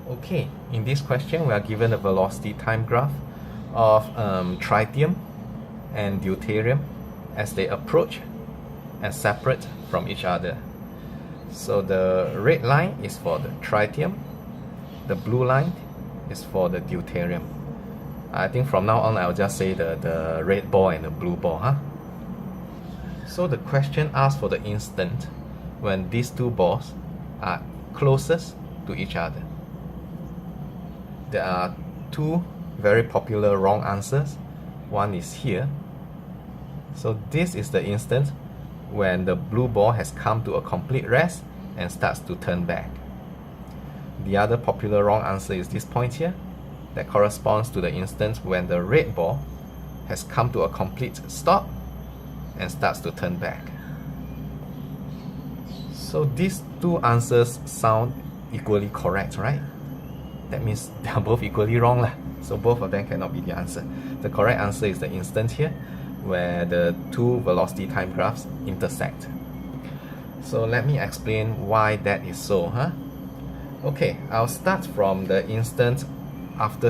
Okay, in this question we are given a velocity time graph of tritium and deuterium as they approach and separate from each other. So the red line is for the tritium, the blue line is for the deuterium. I think from now on I'll just say the red ball and the blue ball, huh? So the question asks for the instant when these two balls are closest to each other. There are two very popular wrong answers. One is here. So this is the instant when the blue ball has come to a complete rest and starts to turn back. The other popular wrong answer is this point here. That corresponds to the instant when the red ball has come to a complete stop and starts to turn back. So these two answers sound equally correct, right? That means they are both equally wrong lah. So both of them cannot be the answer. The correct answer is the instant here, where the two velocity time graphs intersect. So let me explain why that is so, huh? Okay, I'll start from the instant after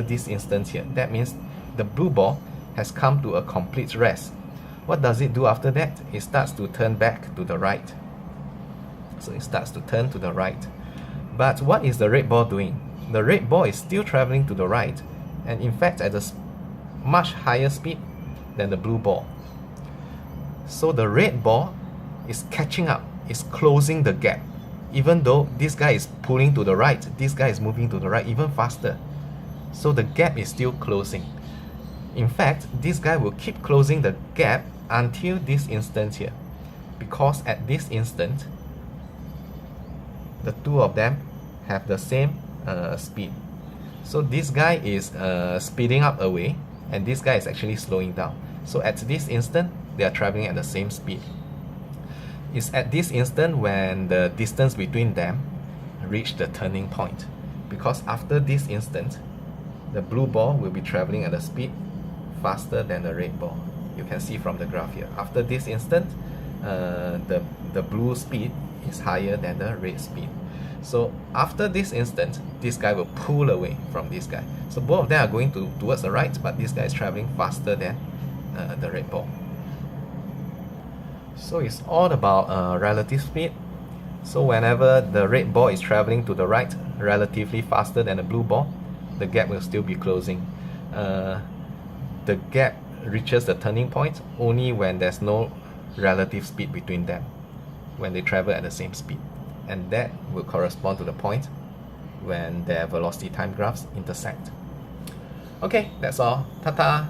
this instant here. That means the blue ball has come to a complete rest. What does it do after that? It starts to turn back to the right. So it starts to turn to the right. But what is the red ball doing? The red ball is still traveling to the right, and in fact at a much higher speed than the blue ball. So the red ball is catching up, is closing the gap. Even though this guy is pulling to the right, this guy is moving to the right even faster. So the gap is still closing. In fact, this guy will keep closing the gap until this instant here. Because at this instant, the two of them have the same speed. So this guy is speeding up away, and this guy is actually slowing down. So at this instant, they are traveling at the same speed. It's at this instant when the distance between them reach the turning point. Because after this instant, the blue ball will be traveling at a speed faster than the red ball. You can see from the graph here. After this instant, the blue speed is higher than the red speed. So after this instant, this guy will pull away from this guy. So both of them are going towards the right, but this guy is traveling faster than the red ball. So it's all about relative speed. So whenever the red ball is traveling to the right relatively faster than the blue ball, the gap will still be closing. The gap reaches the turning point only when there's no relative speed between them, when they travel at the same speed. And that will correspond to the point when their velocity time graphs intersect. Okay, that's all. Ta-ta!